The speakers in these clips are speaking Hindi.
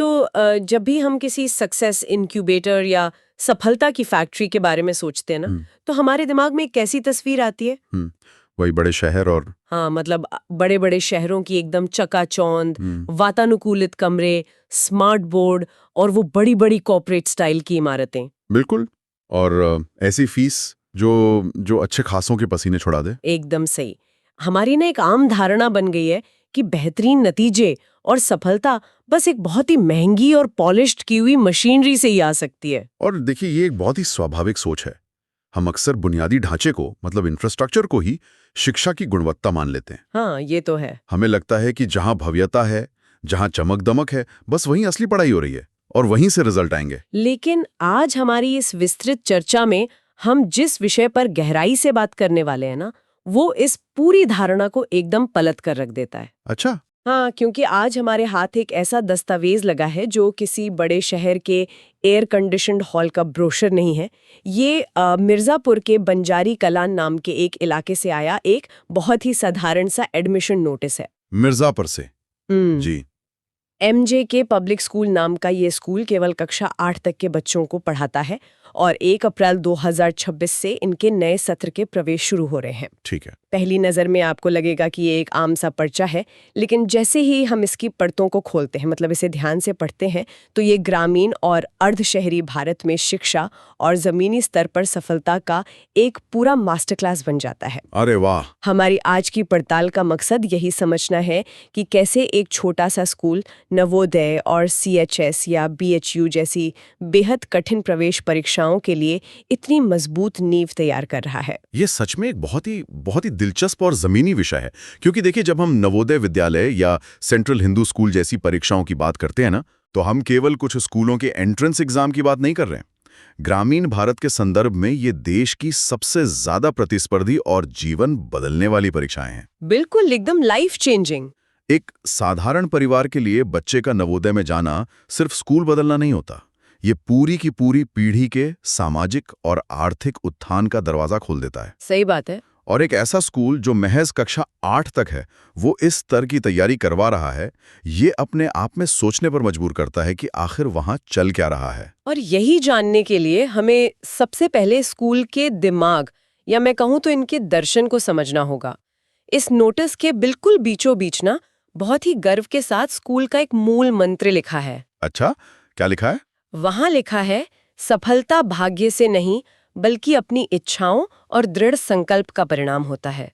तो जब भी हम किसी सक्सेस इंक्यूबेटर या सफलता की फैक्ट्री के बारे में सोचते हैं ना, तो हमारे दिमाग में एक कैसी तस्वीर आती है? वही बड़े शहर और हाँ, मतलब बड़े बड़े शहरों की एकदम चकाचौंध, वातानुकूलित कमरे, स्मार्ट बोर्ड और वो बड़ी बड़ी कॉर्पोरेट स्टाइल की इमारतें। बिल्कुल। और ऐसी फीस जो जो अच्छे खासों के पसीने छुड़ा दे। एकदम सही। हमारी ना एक आम धारणा बन गई है कि बेहतरीन नतीजे और सफलता बस एक बहुत ही महंगी और पॉलिश्ड की हुई मशीनरी से ही आ सकती है। और देखिए, ये एक बहुत ही स्वाभाविक सोच है। हम अक्सर बुनियादी ढांचे को, मतलब इंफ्रास्ट्रक्चर को ही शिक्षा की गुणवत्ता मान लेते हैं। हाँ, ये तो है। हमें लगता है कि जहां भव्यता है, जहां चमक दमक है, बस वहीं असली पढ़ाई हो रही है और वहीं से रिजल्ट आएंगे। लेकिन आज हमारी इस विस्तृत चर्चा में हम जिस विषय पर गहराई से बात करने वाले हैं ना, वो इस पूरी धारणा को एकदम पलट कर रख देता है। अच्छा। हाँ, क्योंकि आज हमारे हाथ एक ऐसा दस्तावेज लगा है जो किसी बड़े शहर के एयर कंडीशन्ड हॉल का ब्रोशर नहीं है। ये मिर्जापुर के बंजारी कलान नाम के एक इलाके से आया एक बहुत ही साधारण सा एडमिशन नोटिस है। मिर्जापुर से? जी। एमजे के पब्लिक स्कूल नाम का ये स्कूल केवल कक्षा 8 तक के बच्चों को पढ़ाता है और 1 अप्रैल 2026 से इनके नए सत्र के प्रवेश शुरू हो रहे हैं। ठीक है। पहली नज़र में आपको लगेगा कि ये एक आम सा पर्चा है, लेकिन जैसे ही हम इसकी परतों को खोलते हैं, मतलब इसे ध्यान से पढ़ते हैं, तो ये ग्रामीण और अर्ध शहरी भारत में शिक्षा और ज़मीनी स्तर पर सफलता का एक पूरा मास्टर क्लास बन जाता है। अरे वाह! हमारी आज की पड़ताल का मकसद यही समझना है कि कैसे एक छोटा सा स्कूल नवोदय और CHS या BHU जैसी बेहद कठिन प्रवेश परीक्षाओं के लिए इतनी मजबूत नींव तैयार कर रहा है। ये सच में एक बहुत ही दिलचस्प और जमीनी विषय है, क्योंकि देखिए, जब हम नवोदय विद्यालय या सेंट्रल हिंदू स्कूल जैसी परीक्षाओं की बात करते हैं ना, तो हम केवल कुछ स्कूलों के एंट्रेंस एग्जाम की बात नहीं कर रहे हैं। ग्रामीण भारत के संदर्भ में ये देश की सबसे ज्यादा प्रतिस्पर्धी और जीवन बदलने वाली परीक्षाएं हैं। बिल्कुल, एकदम लाइफ चेंजिंग। एक साधारण परिवार के लिए बच्चे का नवोदय में जाना सिर्फ स्कूल बदलना नहीं होता, ये पूरी की पूरी पीढ़ी के सामाजिक और आर्थिक उत्थान का दरवाजा खोल देता है। सही बात है। और एक ऐसा स्कूल जो महज कक्षा 8 तक है, वो इस स्तर की तैयारी करवा रहा है, ये अपने आप में सोचने पर मजबूर करता है कि आखिर वहां चल क्या रहा है। और यही जानने के लिए हमें सबसे पहले स्कूल के दिमाग, या मैं कहूँ तो इनके दर्शन को समझना होगा। इस नोटिस के बिल्कुल बीचों बीच ना बहुत ही गर्व के साथ स्कूल का एक मूल मंत्र लिखा है। अच्छा, क्या लिखा है? वहां लिखा है, सफलता भाग्य से नहीं बल्कि अपनी इच्छाओं और दृढ़ संकल्प का परिणाम होता है।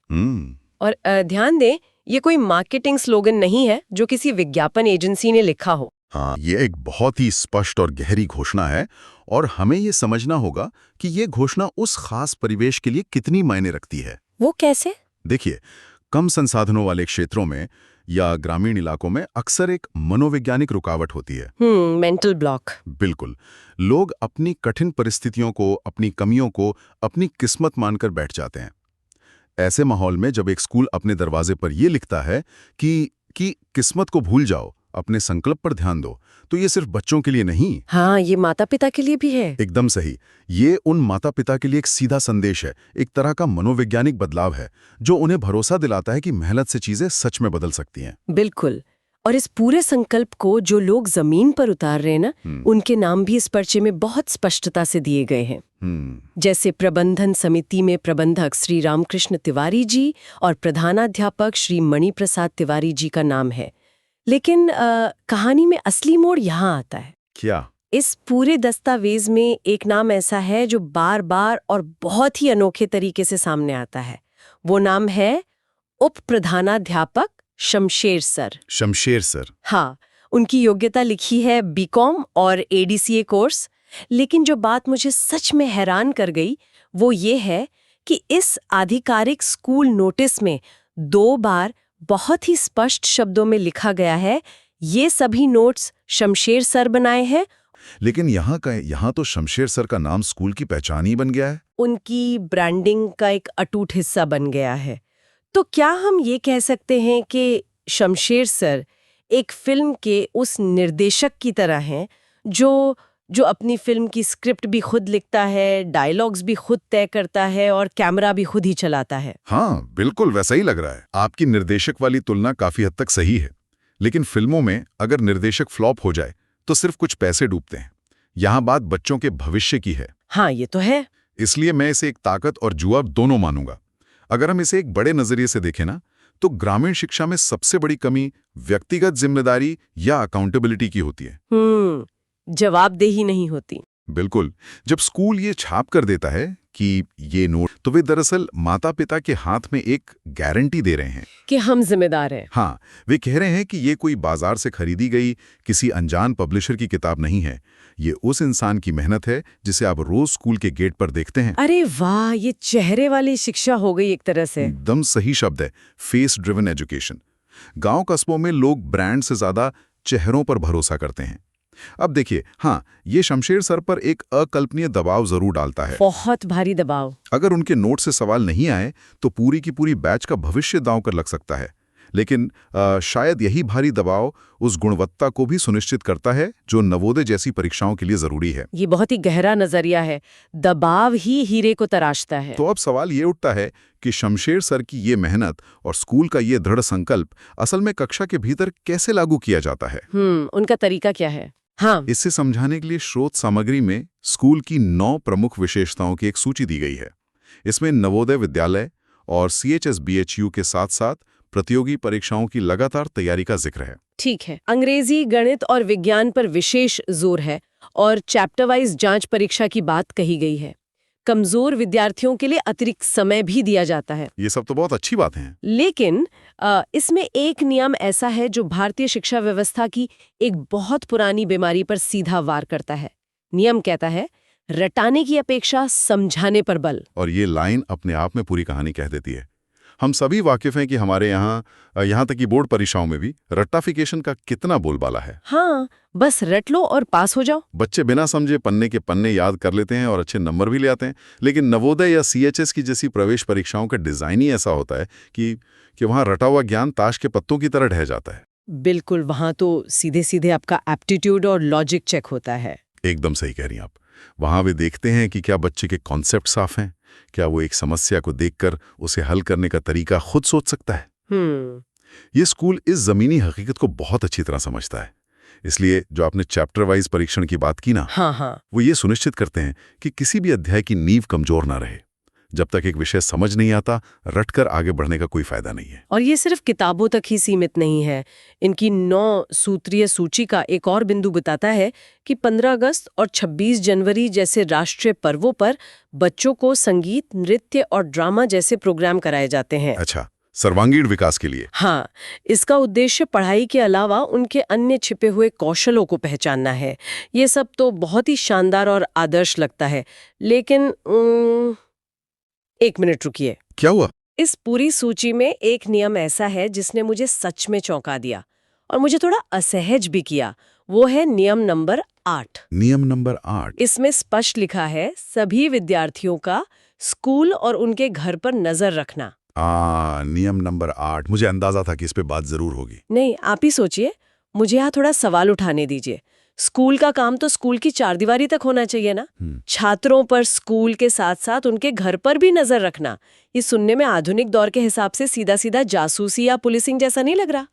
और ध्यान दें, ये कोई मार्केटिंग स्लोगन नहीं है जो किसी विज्ञापन एजेंसी ने लिखा हो। हाँ, ये एक बहुत ही स्पष्ट और गहरी घोषणा है, और हमें ये समझना होगा कि ये घोषणा उस खास परिवेश के लिए कितनी मायने रखती है। वो कैसे? देखिए, कम संसाधनों वाले क्षेत्रों में या ग्रामीण इलाकों में अक्सर एक मनोवैज्ञानिक रुकावट होती है। Mental block. बिल्कुल। लोग अपनी कठिन परिस्थितियों को, अपनी कमियों को अपनी किस्मत मानकर बैठ जाते हैं। ऐसे माहौल में जब एक स्कूल अपने दरवाजे पर यह लिखता है कि किस्मत को भूल जाओ, अपने संकल्प पर ध्यान दो, तो ये सिर्फ बच्चों के लिए नहीं। हाँ, ये माता पिता के लिए भी है। एकदम सही। ये उन माता पिता के लिए एक सीधा संदेश है, एक तरह का मनोवैज्ञानिक बदलाव है, जो उन्हें भरोसा दिलाता है कि मेहनत से चीजें सच में बदल सकती हैं। बिल्कुल। और इस पूरे संकल्प को जो लोग जमीन पर उतार रहे हैं ना, उनके नाम भी इस पर्चे में बहुत स्पष्टता से दिए गए हैं। जैसे प्रबंधन समिति में प्रबंधक श्री रामकृष्ण तिवारी जी और प्रधानाध्यापक श्री मणि प्रसाद तिवारी जी का नाम है। लेकिन कहानी में असली मोड़ यहाँ आता है। क्या? इस पूरे दस्तावेज में एक नाम ऐसा है जो बार बार और बहुत ही अनोखे तरीके से सामने आता है। वो नाम है उप प्रधानाध्यापक शमशेर सर। शमशेर सर? हाँ, उनकी योग्यता लिखी है BCom और ADCA कोर्स। लेकिन जो बात मुझे सच में हैरान कर गई वो ये है कि इस आधिकारिक स्कूल नोटिस में 2 बार बहुत ही स्पष्ट शब्दों में लिखा गया है, ये सभी नोट्स शमशेर सर बनाए हैं। लेकिन यहाँ तो शमशेर सर का नाम स्कूल की पहचान ही बन गया है। उनकी ब्रांडिंग का एक अटूट हिस्सा बन गया है। तो क्या हम ये कह सकते हैं कि शमशेर सर एक फिल्म के उस निर्देशक की तरह हैं जो अपनी फिल्म की स्क्रिप्ट भी खुद लिखता है, डायलॉग्स भी खुद तय करता है और कैमरा भी खुद ही चलाता है? हाँ, बिल्कुल वैसा ही लग रहा है। आपकी निर्देशक वाली तुलना काफी हद तक सही है, लेकिन फिल्मों में अगर निर्देशक फ्लॉप हो जाए तो सिर्फ कुछ पैसे डूबते हैं। यहाँ बात बच्चों के भविष्य की है। हाँ, ये तो है। इसलिए मैं इसे एक ताकत और जुआ दोनों मानूंगा। अगर हम इसे एक बड़े नजरिए से देखें ना, तो ग्रामीण शिक्षा में सबसे बड़ी कमी व्यक्तिगत जिम्मेदारी या अकाउंटेबिलिटी की होती है। जवाबदेही नहीं होती। बिल्कुल। जब स्कूल ये छाप कर देता है कि ये नोट, तो वे दरअसल माता पिता के हाथ में एक गारंटी दे रहे हैं कि हम जिम्मेदार हैं। हाँ, वे कह रहे हैं कि ये कोई बाजार से खरीदी गई किसी अनजान पब्लिशर की किताब नहीं है। ये उस इंसान की मेहनत है जिसे आप रोज स्कूल के गेट पर देखते हैं। अरे वाह, ये चेहरे वाली शिक्षा हो गई एक तरह से। एकदम सही शब्द है, फेस ड्रिवन एजुकेशन। गांव कस्बों में लोग ब्रांड से ज्यादा चेहरों पर भरोसा करते हैं। अब देखिए, हाँ, ये शमशेर सर पर एक अकल्पनीय दबाव जरूर डालता है। बहुत भारी दबाव। अगर उनके नोट से सवाल नहीं आए तो पूरी की पूरी बैच का भविष्य दांव कर लग सकता है। लेकिन शायद यही भारी दबाव उस गुणवत्ता को भी सुनिश्चित करता है जो नवोदय जैसी परीक्षाओं के लिए जरूरी है। ये बहुत ही गहरा नजरिया है। दबाव ही हीरे को तराशता है। तो अब सवाल ये उठता है कि शमशेर सर की ये मेहनत और स्कूल का ये दृढ़ संकल्प असल में कक्षा के भीतर कैसे लागू किया जाता है? उनका तरीका क्या है? हाँ, इससे समझाने के लिए स्रोत सामग्री में स्कूल की 9 प्रमुख विशेषताओं की एक सूची दी गई है। इसमें नवोदय विद्यालय और CHS-BHU के साथ साथ प्रतियोगी परीक्षाओं की लगातार तैयारी का जिक्र है। ठीक है। अंग्रेजी, गणित और विज्ञान पर विशेष जोर है और चैप्टर वाइज जांच परीक्षा की बात कही गई है। कमजोर विद्यार्थियों के लिए अतिरिक्त समय भी दिया जाता है। ये सब तो बहुत अच्छी बात है। लेकिन इसमें एक नियम ऐसा है जो भारतीय शिक्षा व्यवस्था की एक बहुत पुरानी बीमारी पर सीधा वार करता है। नियम कहता है, रटाने की अपेक्षा समझाने पर बल। और ये लाइन अपने आप में पूरी कहानी कह देती है। हम सभी वाकिफ हैं कि हमारे यहाँ तक कि बोर्ड परीक्षाओं में भी रट्टाफिकेशन का कितना बोलबाला है। हाँ, बस रट लो और पास हो जाओ। बच्चे बिना समझे पन्ने के पन्ने याद कर लेते हैं और अच्छे नंबर भी ले आते हैं। लेकिन नवोदय या CHS की जैसी प्रवेश परीक्षाओं का डिजाइन ही ऐसा होता है कि वहाँ रटा हुआ ज्ञान ताश के पत्तों की तरह ढह जाता है। बिल्कुल, वहाँ तो सीधे सीधे आपका एप्टीट्यूड और लॉजिक चेक होता है। एकदम सही कह रही हैं आप। वहाँ वे देखते हैं कि क्या बच्चे के कॉन्सेप्ट साफ हैं, क्या वो एक समस्या को देखकर उसे हल करने का तरीका खुद सोच सकता है। ये स्कूल इस जमीनी हकीकत को बहुत अच्छी तरह समझता है। इसलिए जो आपने चैप्टर वाइज परीक्षण की बात की ना, हाँ, वो ये सुनिश्चित करते हैं कि किसी भी अध्याय की नींव कमजोर ना रहे। जब तक एक विषय समझ नहीं आता, रटकर आगे बढ़ने का कोई फायदा नहीं है। और ये सिर्फ किताबों तक ही सीमित नहीं है। इनकी 9 सूत्रीय सूची का एक और बिंदु बताता है कि 15 अगस्त और 26 जनवरी जैसे राष्ट्रीय पर्वों पर बच्चों को संगीत, नृत्य और ड्रामा जैसे प्रोग्राम कराए जाते हैं। अच्छा, सर्वांगीण विकास के लिए। हाँ, इसका उद्देश्य पढ़ाई के अलावा उनके अन्य छिपे हुए कौशलों को पहचानना है। ये सब तो बहुत ही शानदार और आदर्श लगता है। लेकिन एक मिनट रुकिए। क्या हुआ? इस पूरी सूची में एक नियम ऐसा है जिसने मुझे सच में चौंका दिया और मुझे थोड़ा असहज भी किया। वो है नियम नंबर 8। नियम नंबर 8। इसमें स्पष्ट लिखा है, सभी विद्यार्थियों का स्कूल और उनके घर पर नजर रखना। नियम नंबर 8। मुझे अंदाजा था कि इस पे बात जरूर होगी। नहीं, आप ही सोचिए। मुझे यहाँ थोड़ा सवाल उठाने दीजिए। स्कूल का काम तो स्कूल की चारदीवारी तक होना चाहिए ना। छात्रों पर स्कूल के साथ साथ उनके घर पर भी नजर रखना, ये सुनने में आधुनिक दौर के हिसाब से सीधा सीधा जासूसी या पुलिसिंग जैसा नहीं लग रहा?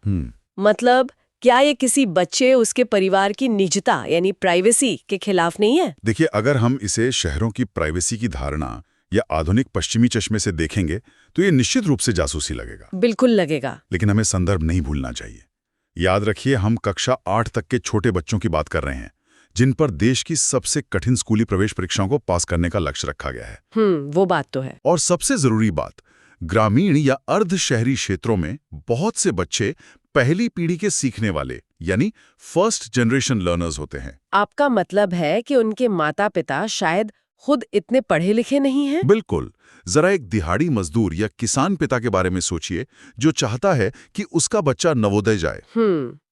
मतलब क्या ये किसी बच्चे, उसके परिवार की निजता यानी प्राइवेसी के खिलाफ नहीं है? देखिए, अगर हम इसे शहरों की प्राइवेसी की धारणा या आधुनिक पश्चिमी चश्मे से देखेंगे तो ये निश्चित रूप से जासूसी लगेगा। बिल्कुल लगेगा। लेकिन हमें संदर्भ नहीं भूलना चाहिए। याद रखिए, हम कक्षा 8 तक के छोटे बच्चों की बात कर रहे हैं, जिन पर देश की सबसे कठिन स्कूली प्रवेश परीक्षाओं को पास करने का लक्ष्य रखा गया है। वो बात तो है। और सबसे जरूरी बात, ग्रामीण या अर्ध शहरी क्षेत्रों में बहुत से बच्चे पहली पीढ़ी के सीखने वाले यानी फर्स्ट जनरेशन लर्नर्स होते हैं। आपका मतलब है कि उनके माता पिता शायद खुद इतने पढ़े लिखे नहीं हैं? बिल्कुल। जरा एक दिहाड़ी मजदूर या किसान पिता के बारे में सोचिए जो चाहता है कि उसका बच्चा नवोदय जाए।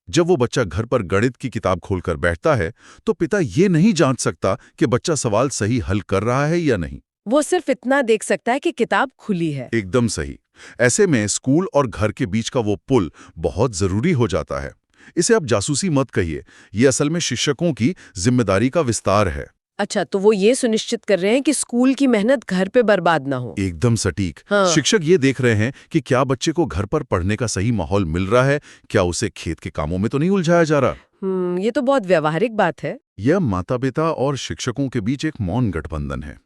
जब वो बच्चा घर पर गणित की किताब खोलकर बैठता है तो पिता ये नहीं जांच सकता कि बच्चा सवाल सही हल कर रहा है या नहीं। वो सिर्फ इतना देख सकता है कि किताब खुली है। एकदम सही। ऐसे में स्कूल और घर के बीच का वो पुल बहुत जरूरी हो जाता है। इसे आप जासूसी मत कहिए, ये असल में शिक्षकों की जिम्मेदारी का विस्तार है। अच्छा, तो वो ये सुनिश्चित कर रहे हैं कि स्कूल की मेहनत घर पे बर्बाद ना हो। एकदम सटीक। हाँ। शिक्षक ये देख रहे हैं कि क्या बच्चे को घर पर पढ़ने का सही माहौल मिल रहा है, क्या उसे खेत के कामों में तो नहीं उलझाया जा रहा। ये तो बहुत व्यवहारिक बात है। यह माता-पिता और शिक्षकों के बीच एक मौन गठबंधन है।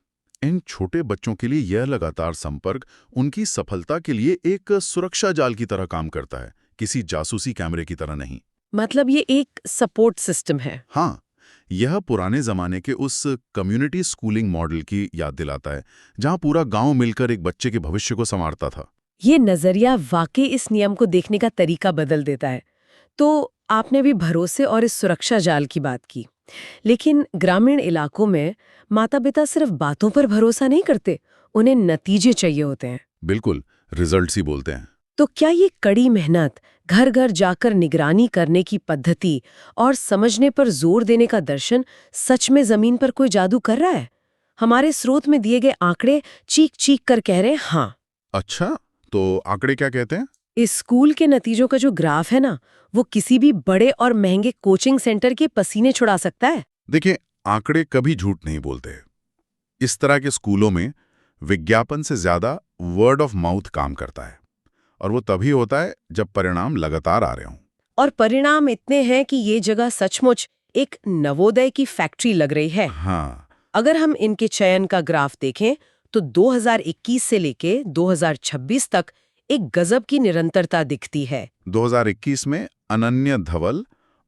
इन छोटे बच्चों के लिए यह लगातार संपर्क उनकी सफलता के लिए एक सुरक्षा जाल की तरह काम करता है, किसी जासूसी कैमरे की तरह नहीं। मतलब ये एक सपोर्ट सिस्टम है। हाँ, यह पुराने जमाने के उस कम्युनिटी स्कूलिंग मॉडल की याद दिलाता है, जहां पूरा गांव मिलकर एक बच्चे के भविष्य को संवारता था। ये नजरिया वाकई इस नियम को देखने का तरीका बदल देता है। तो आपने भी भरोसे और इस सुरक्षा जाल की बात की, लेकिन ग्रामीण इलाकों में माता-पिता सिर्फ बातों पर भरोसा नहीं करते, उन्हें नतीजे चाहिए होते हैं। बिल्कुल, रिजल्ट्स ही बोलते हैं। तो क्या ये कड़ी मेहनत, घर घर जाकर निगरानी करने की पद्धति और समझने पर जोर देने का दर्शन सच में जमीन पर कोई जादू कर रहा है? हमारे स्रोत में दिए गए आंकड़े चीख चीख कर कह रहे हैं हाँ। अच्छा, तो आंकड़े क्या कहते हैं? इस स्कूल के नतीजों का जो ग्राफ है ना, वो किसी भी बड़े और महंगे कोचिंग सेंटर के पसीने छुड़ा सकता है। देखिए, आंकड़े कभी झूठ नहीं बोलते। इस तरह के स्कूलों में विज्ञापन से ज्यादा वर्ड ऑफ माउथ काम करता है, और वो तभी होता है जब परिणाम लगातार आ रहे हों। और परिणाम इतने हैं कि ये जगह सचमुच एक नवोदय की फैक्ट्री लग रही है। हाँ, अगर हम इनके चयन का ग्राफ देखें तो 2021 से लेके 2026 तक एक गजब की निरंतरता दिखती है। 2021 में अनन्य धवल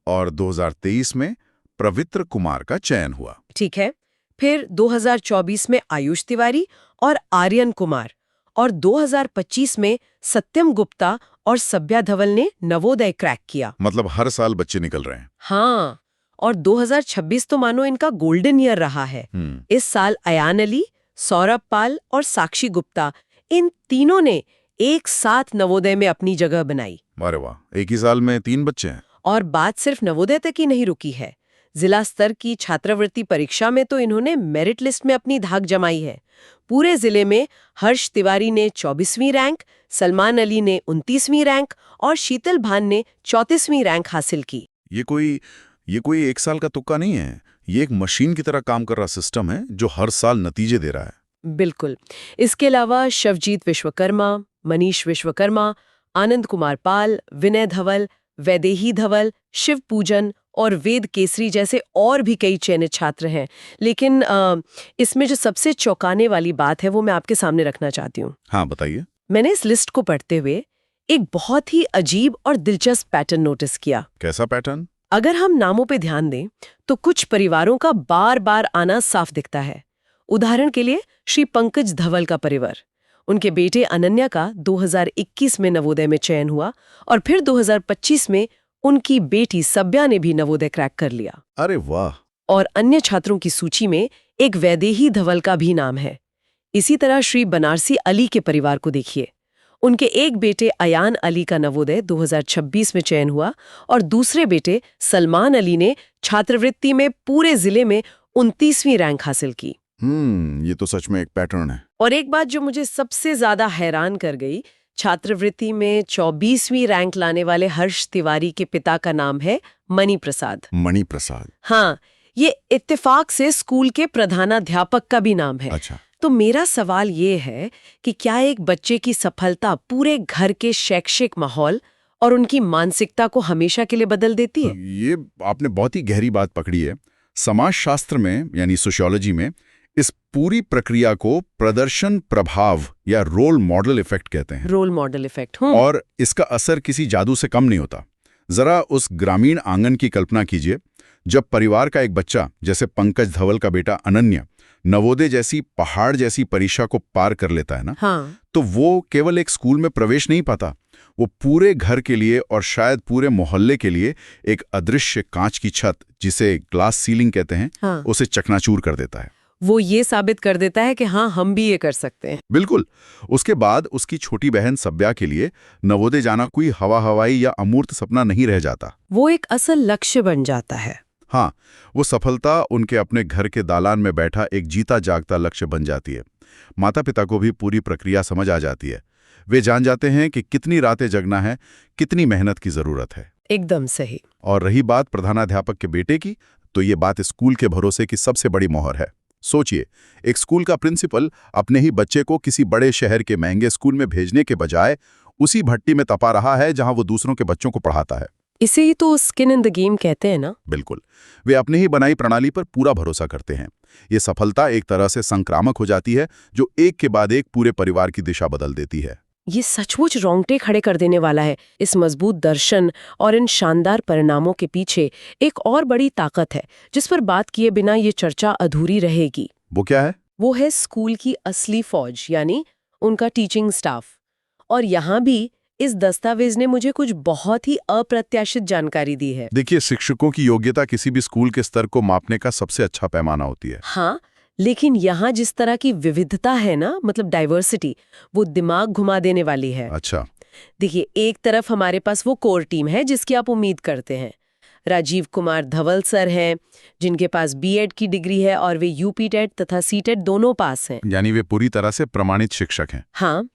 और 2023 में पवित्र कुमार का चयन हुआ। ठीक है, फिर 2024 में आयुष तिवारी और आर्यन कुमार, और 2025 में सत्यम गुप्ता और सभ्या धवल ने नवोदय क्रैक किया। मतलब हर साल बच्चे निकल रहे हैं। हाँ, और 2026 तो मानो इनका गोल्डन ईयर रहा है। इस साल अयान अली, सौरभ पाल और साक्षी गुप्ता, इन तीनों ने एक साथ नवोदय में अपनी जगह बनाई। अरे वाह, एक ही साल में 3 बच्चे हैं। और बात सिर्फ नवोदय तक ही नहीं रुकी है। जिला स्तर की छात्रवृत्ति परीक्षा में तो इन्होंने मेरिट लिस्ट में अपनी धाक जमाई है। पूरे जिले में हर्ष तिवारी ने 24वीं रैंक, सलमान अली ने 29वीं रैंक और शीतल भान ने 34वीं रैंक हासिल की। ये कोई एक साल का तुक्का नहीं है। ये एक मशीन की तरह काम कर रहा सिस्टम है जो हर साल नतीजे दे रहा है। बिल्कुल। इसके अलावा शवजीत विश्वकर्मा, मनीष विश्वकर्मा, आनंद कुमार पाल, विनय धवल, वैदेही धवल, शिव पूजन और वेद केसरी जैसे और भी कई चयनित छात्र हैं। लेकिन इसमें जो सबसे चौंकाने वाली बात है वो मैं आपके सामने रखना चाहती हूँ। हाँ, बताइए। मैंने इस लिस्ट को पढ़ते हुए एक बहुत ही अजीब और दिलचस्प पैटर्न नोटिस किया। कैसा पैटर्न? अगर हम नामों पे ध्यान दें तो कुछ परिवारों का बार बार आना साफ दिखता है। उदाहरण के लिए श्री पंकज धवल का परिवार, उनके बेटे अनन्या का 2021 में नवोदय में चयन हुआ और फिर 2025 में उनकी बेटी सभ्या ने भी नवोदय क्रैक कर लिया। अरे वाह। और अन्य छात्रों की सूची में एक वैदेही धवल का भी नाम है। इसी तरह श्री बनारसी अली के परिवार को देखिए, उनके एक बेटे अयान अली का नवोदय 2026 में चयन हुआ और दूसरे बेटे सलमान अली ने छात्रवृत्ति में पूरे जिले में 29वीं रैंक हासिल की। ये तो सच में एक पैटर्न है। और एक बात जो मुझे सबसे ज्यादा हैरान कर गई, छात्रवृत्ति में 24वीं रैंक लाने वाले हर्ष तिवारी के पिता का नाम है मणि प्रसाद। मणि प्रसाद? हाँ, ये इत्तेफाक से स्कूल के प्रधानाध्यापक का भी नाम है। अच्छा। तो मेरा सवाल ये है कि क्या एक बच्चे की सफलता पूरे घर के शैक्षिक माहौल और उनकी मानसिकता को हमेशा के लिए बदल देती है? ये आपने बहुत ही गहरी बात पकड़ी है। समाजशास्त्र में यानी सोशियोलॉजी में इस पूरी प्रक्रिया को प्रदर्शन प्रभाव या रोल मॉडल इफेक्ट कहते हैं। Role model effect. और इसका असर किसी जादू से कम नहीं होता। जरा उस ग्रामीण आंगन की कल्पना कीजिए, जब परिवार का एक बच्चा जैसे पंकज धवल का बेटा अनन्या नवोदय जैसी पहाड़ जैसी परीक्षा को पार कर लेता है ना, हाँ। तो वो केवल एक स्कूल में प्रवेश नहीं पाता, वो पूरे घर के लिए और शायद पूरे मोहल्ले के लिए एक अदृश्य कांच की छत, जिसे ग्लास सीलिंग कहते हैं, हाँ। उसे चकनाचूर कर देता है। वो ये साबित कर देता है कि हाँ, हम भी ये कर सकते हैं। बिल्कुल। उसके बाद उसकी छोटी बहन सभ्या के लिए नवोदय जाना कोई हवाई या अमूर्त सपना नहीं रह जाता। वो एक असल लक्ष्य बन जाता है। हाँ, वो सफलता उनके अपने घर के दालान में बैठा एक जीता जागता लक्ष्य बन जाती है। माता पिता को भी पूरी प्रक्रिया समझ आ जाती है। वे जान जाते हैं कि कितनी रातें जगना है, कितनी मेहनत की जरूरत है। एकदम सही। और रही बात प्रधानाध्यापक के बेटे की, तो ये बात स्कूल के भरोसे की सबसे बड़ी मोहर है। सोचिए, एक स्कूल का प्रिंसिपल अपने ही बच्चे को किसी बड़े शहर के महंगे स्कूल में भेजने के बजाय उसी भट्टी में तपा रहा है जहां वो दूसरों के बच्चों को पढ़ाता है। इसे ही तो स्किन इन द गेम कहते हैं ना। बिल्कुल, वे अपने ही बनाई प्रणाली पर पूरा भरोसा करते हैं। ये सफलता एक तरह से संक्रामक हो जाती है, जो एक के बाद एक पूरे परिवार की दिशा बदल देती है। ये सचमुच रोंगटे खड़े कर देने वाला है। इस मजबूत दर्शन और इन शानदार परिणामों के पीछे एक और बड़ी ताकत है जिस पर बात किए बिना ये चर्चा अधूरी रहेगी। वो क्या है? वो है स्कूल की असली फौज, यानी उनका टीचिंग स्टाफ। और यहाँ भी इस दस्तावेज ने मुझे कुछ बहुत ही अप्रत्याशित जानकारी दी है। देखिए, शिक्षकों की योग्यता किसी भी स्कूल के स्तर को मापने का सबसे अच्छा पैमाना होती है। हाँ, लेकिन यहाँ जिस तरह की विविधता है ना, मतलब डाइवर्सिटी, वो दिमाग घुमा देने वाली है। अच्छा। देखिए, एक तरफ हमारे पास वो कोर टीम है जिसकी आप उम्मीद करते हैं। राजीव कुमार धवल सर हैं, जिनके पास बीएड की डिग्री है और वे यूपी टेट तथा सीटेट दोनों पास हैं। यानी वे पूरी तरह से प्रमाणित शिक्षक हैं। हाँ,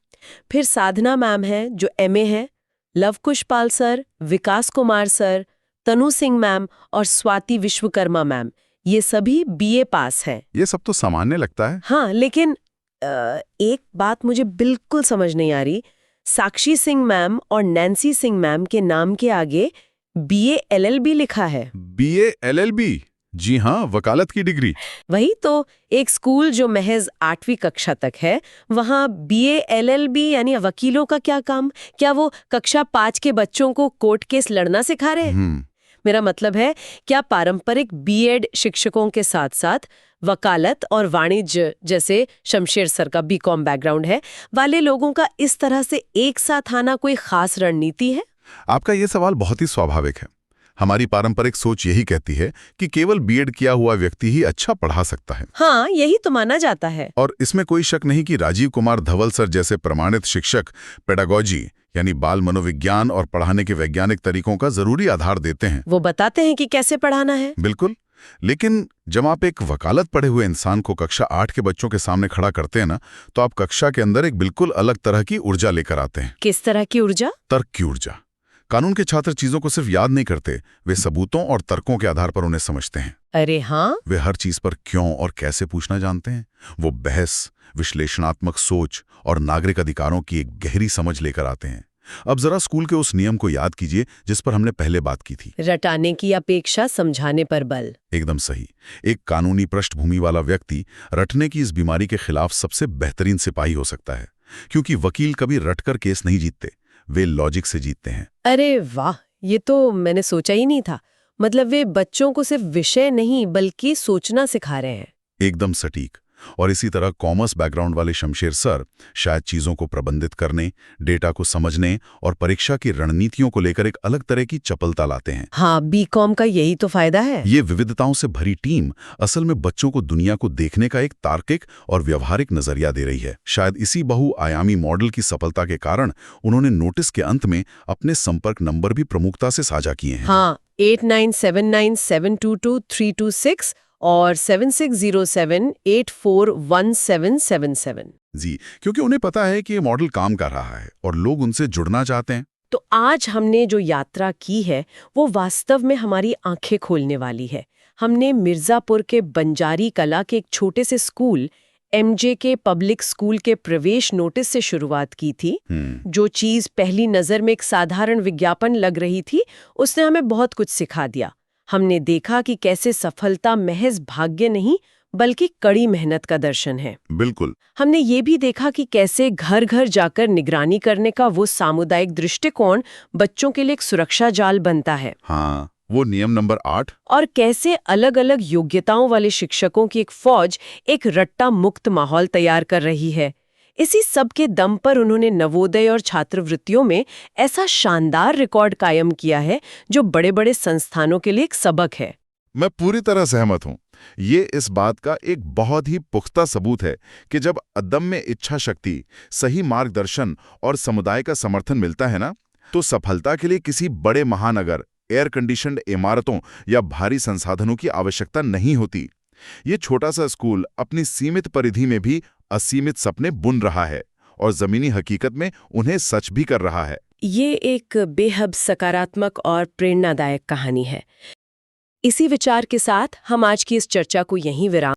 फिर साधना मैम है जो एमए है, लवकुश पाल सर, विकास कुमार सर, तनु सिंह मैम और स्वाति विश्वकर्मा मैम, ये सभी बीए पास हैं। ये सब तो सामान्य लगता है। हाँ, लेकिन एक बात मुझे बिल्कुल समझ नहीं आ रही। साक्षी सिंह मैम और नैन्सी सिंह मैम के नाम के आगे बीए एलएलबी लिखा है। BA LLB? जी हाँ, वकालत की डिग्री। वही तो, एक स्कूल जो महज 8वीं कक्षा तक है, वहाँ बीए एलएलबी यानी वकीलों का क्या काम? क्या वो कक्षा 5 के बच्चों को कोर्ट केस लड़ना सिखा रहे हैं? मेरा मतलब है, क्या पारंपरिक बीएड शिक्षकों के साथ साथ वकालत और वाणिज्य, जैसे शमशेर सर का बीकॉम बैकग्राउंड है, वाले लोगों का इस तरह से एक साथ आना कोई खास रणनीति है? आपका ये सवाल बहुत ही स्वाभाविक है। हमारी पारंपरिक सोच यही कहती है कि केवल बीएड किया हुआ व्यक्ति ही अच्छा पढ़ा सकता है। हाँ, यही तो माना जाता है। और इसमें कोई शक नहीं कि राजीव कुमार धवल सर जैसे प्रमाणित शिक्षक पेडागोजी यानी बाल मनोविज्ञान और पढ़ाने के वैज्ञानिक तरीकों का जरूरी आधार देते हैं। वो बताते हैं कि कैसे पढ़ाना है। बिल्कुल, लेकिन जब आप एक वकालत पढ़े हुए इंसान को कक्षा 8 के बच्चों के सामने खड़ा करते हैं ना, तो आप कक्षा के अंदर एक बिल्कुल अलग तरह की ऊर्जा लेकर आते हैं। किस तरह की ऊर्जा? तर्क की ऊर्जा। कानून के छात्र चीजों को सिर्फ याद नहीं करते, वे सबूतों और तर्कों के आधार पर उन्हें समझते हैं। अरे हाँ, वे हर चीज पर क्यों और कैसे पूछना जानते हैं। वो बहस, विश्लेषणात्मक सोच और नागरिक अधिकारों की एक गहरी समझ लेकर आते हैं। अब जरा स्कूल के उस नियम को याद कीजिए जिस पर हमने पहले बात की थी। रटाने की अपेक्षा समझाने पर बल। एकदम सही। एक कानूनी पृष्ठभूमि वाला व्यक्ति रटने की इस बीमारी के खिलाफ सबसे बेहतरीन सिपाही हो सकता है, क्योंकि वकील कभी रटकर केस नहीं जीतते, वे लॉजिक से जीतते हैं। अरे वाह, ये तो मैंने सोचा ही नहीं था। मतलब वे बच्चों को सिर्फ विषय नहीं बल्कि सोचना सिखा रहे हैं। एकदम सटीक। और इसी तरह कॉमर्स बैकग्राउंड वाले शमशेर सर शायद चीजों को प्रबंधित करने, डेटा को समझने और परीक्षा की रणनीतियों को लेकर एक अलग तरह की चपलता लाते हैं। हाँ, बीकॉम का यही तो फायदा है। ये विविधताओं से भरी टीम असल में बच्चों को दुनिया को देखने का एक तार्किक और व्यवहारिक नजरिया दे रही है। शायद इसी बहुआयामी मॉडल की सफलता के कारण उन्होंने नोटिस के अंत में अपने संपर्क नंबर भी प्रमुखता से साझा किए हैं। हाँ, 8979722326 और 7607841777। जी, क्योंकि उन्हें पता है कि ये मॉडल काम कर रहा है और लोग उनसे जुड़ना चाहते हैं। तो आज हमने जो यात्रा की है वो वास्तव में हमारी आंखें खोलने वाली है। हमने मिर्जापुर के बंजारी कला के एक छोटे से स्कूल एमजे के पब्लिक स्कूल के प्रवेश नोटिस से शुरुआत की थी। जो चीज पहली नजर में एक साधारण विज्ञापन लग रही थी, उसने हमें बहुत कुछ सिखा दिया। हमने देखा कि कैसे सफलता महज भाग्य नहीं बल्कि कड़ी मेहनत का दर्शन है। बिल्कुल। हमने ये भी देखा कि कैसे घर घर जाकर निगरानी करने का वो सामुदायिक दृष्टिकोण बच्चों के लिए एक सुरक्षा जाल बनता है। हाँ, वो नियम नंबर 8। और कैसे अलग अलग योग्यताओं वाले शिक्षकों की एक फौज एक रट्टा मुक्त माहौल तैयार कर रही है। इसी सब के दम पर उन्होंने नवोदय और छात्रवृत्तियों में ऐसा शानदार रिकॉर्ड कायम किया है जो बड़े बड़े संस्थानों के लिए एक सबक है। मैं पूरी तरह सहमत हूँ। ये इस बात का एक बहुत ही पुख्ता सबूत है कि जब अदम्य इच्छा शक्ति, सही मार्गदर्शन और समुदाय का समर्थन मिलता है ना, तो सफलता के लिए किसी बड़े महानगर, एयर कंडीशन्ड इमारतों या भारी संसाधनों की आवश्यकता नहीं होती। ये छोटा सा स्कूल अपनी सीमित परिधि में भी असीमित सपने बुन रहा है और जमीनी हकीकत में उन्हें सच भी कर रहा है। ये एक बेहद सकारात्मक और प्रेरणादायक कहानी है। इसी विचार के साथ हम आज की इस चर्चा को यहीं विराम